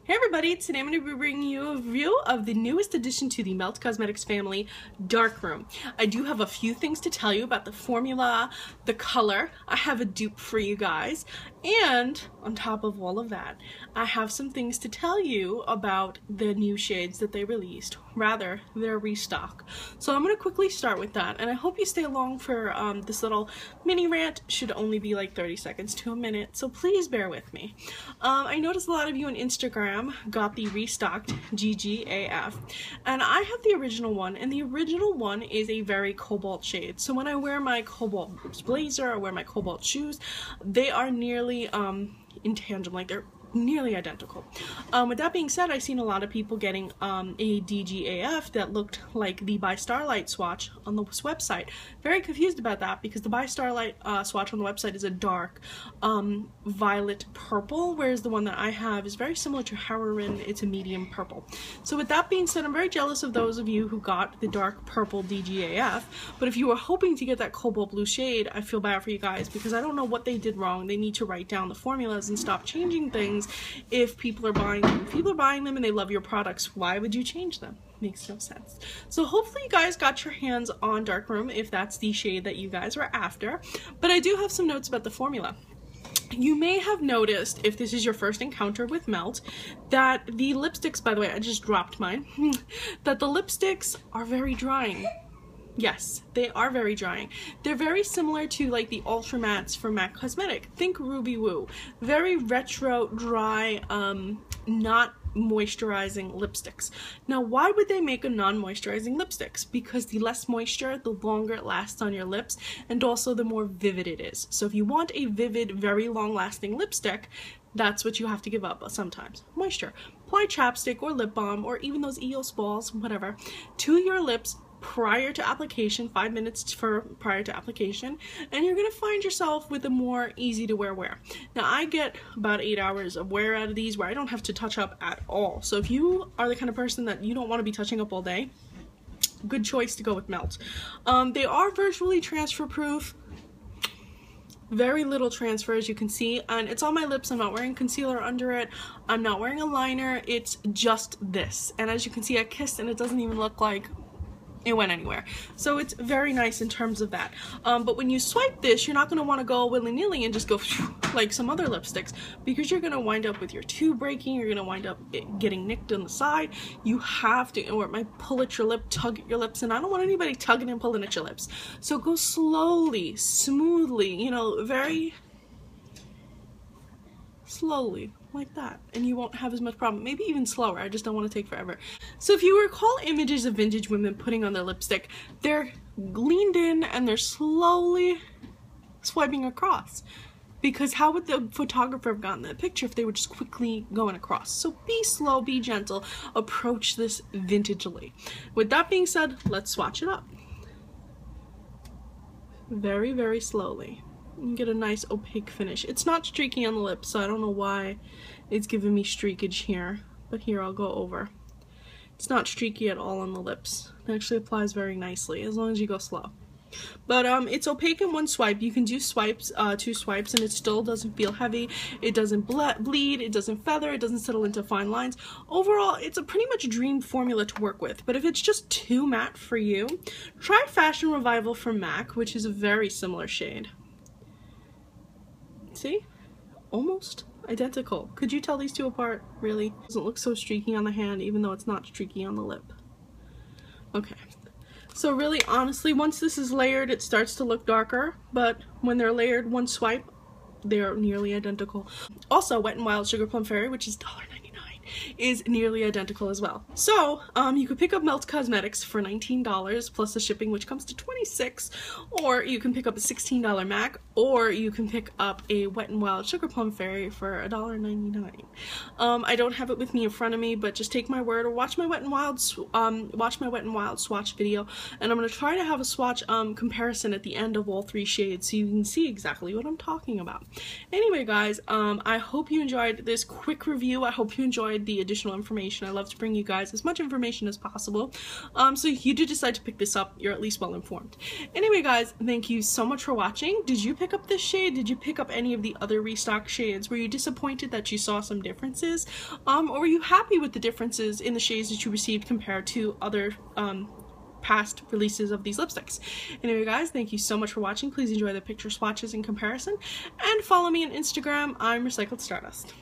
Hey everybody, today I'm going to be bringing you a review of the newest addition to the Melt Cosmetics family, Darkroom. I do have a few things to tell you about the formula, the color. I have a dupe for you guys, and on top of all of that, I have some things to tell you about the new shades that they released, rather their restock. So I'm going to quickly start with that, and I hope you stay along for this little mini rant. Should only be like 30 seconds to a minute, so please bear with me. I noticed a lot of you on Instagram got the restocked GGAF, and I have the original one, and the original one is a very cobalt shade. So when I wear my cobalt blazer or wear my cobalt shoes, they are nearly intangible, like they're nearly identical. With that being said, I've seen a lot of people getting a DGAF that looked like the By Starlight swatch on the website. Very confused about that because the By Starlight swatch on the website is a dark violet purple, whereas the one that I have is very similar to Heroin. It's a medium purple. So with that being said, I'm very jealous of those of you who got the dark purple DGAF, but if you were hoping to get that cobalt blue shade, I feel bad for you guys because I don't know what they did wrong. They need to write down the formulas and stop changing things. If people are buying them, and they love your products, why would you change them? Makes no sense. So hopefully you guys got your hands on Darkroom if that's the shade that you guys were after. But I do have some notes about the formula. You may have noticed, if this is your first encounter with Melt, that the lipsticks, by the way, I just dropped mine, that the lipsticks are very drying. Yes, they are very drying. They're very similar to like the Ultra Mattes from MAC Cosmetic. Think Ruby Woo. Very retro, dry, not moisturizing lipsticks. Now, why would they make a non-moisturizing lipsticks? Because the less moisture, the longer it lasts on your lips, and also the more vivid it is. So if you want a vivid, very long-lasting lipstick, that's what you have to give up sometimes. Moisture. Apply chapstick or lip balm or even those EOS balls, whatever, to your lips prior to application, 5 minutes prior to application, and you're gonna find yourself with a more easy to wear. Now I get about 8 hours of wear out of these where I don't have to touch up at all. So if you are the kind of person that you don't want to be touching up all day, good choice to go with Melt. They are virtually transfer proof. Very little transfer, as you can see, and it's on my lips. I'm not wearing concealer under it. I'm not wearing a liner. It's just this, and as you can see, I kissed and it doesn't even look like it went anywhere. So it's very nice in terms of that. But when you swipe this, you're not going to want to go willy-nilly and just go like some other lipsticks, because you're going to wind up with your tube breaking. You're going to wind up getting nicked on the side. You have to, or it might pull at your lip, tug at your lips, and I don't want anybody tugging and pulling at your lips. So go slowly, smoothly, you know, very slowly, like that, and you won't have as much problem. Maybe even slower. I just don't want to take forever. So if you recall images of vintage women putting on their lipstick, they're leaned in and they're slowly swiping across, because how would the photographer have gotten that picture if they were just quickly going across? So be slow, be gentle, approach this vintagely. With that being said, let's swatch it up. Very, very slowly. And get a nice opaque finish. It's not streaky on the lips, so I don't know why it's giving me streakage here, but here I'll go over. It's not streaky at all on the lips. It actually applies very nicely as long as you go slow. But it's opaque in one swipe. You can do swipes, 2 swipes, and it still doesn't feel heavy. It doesn't bleed, it doesn't feather, it doesn't settle into fine lines. Overall, it's a pretty much dream formula to work with. But if it's just too matte for you, try Fashion Revival from MAC, which is a very similar shade. See? Almost identical. Could you tell these two apart? Really? It doesn't look so streaky on the hand, even though it's not streaky on the lip. Okay. So really, honestly, once this is layered, it starts to look darker, but when they're layered one swipe, they're nearly identical. Also, Wet n Wild Sugar Plum Fairy, which is $1.99, is nearly identical as well. So you could pick up Melt Cosmetics for $19 plus the shipping, which comes to $26, or you can pick up a $16 MAC, or you can pick up a Wet n Wild Sugar Plum Fairy for $1.99. I don't have it with me in front of me, but just take my word or watch my Wet n Wild swatch video, and I'm going to try to have a swatch comparison at the end of all 3 shades so you can see exactly what I'm talking about. Anyway guys, I hope you enjoyed this quick review. I hope you enjoyed the additional information. I love to bring you guys as much information as possible. So if you do decide to pick this up, you're at least well informed. Anyway guys, thank you so much for watching. Did you pick pick up this shade? Did you pick up any of the other restock shades? Were you disappointed that you saw some differences? Or were you happy with the differences in the shades that you received compared to other past releases of these lipsticks? Anyway guys, thank you so much for watching. Please enjoy the picture swatches in comparison, and follow me on Instagram. I'm Recycled Stardust.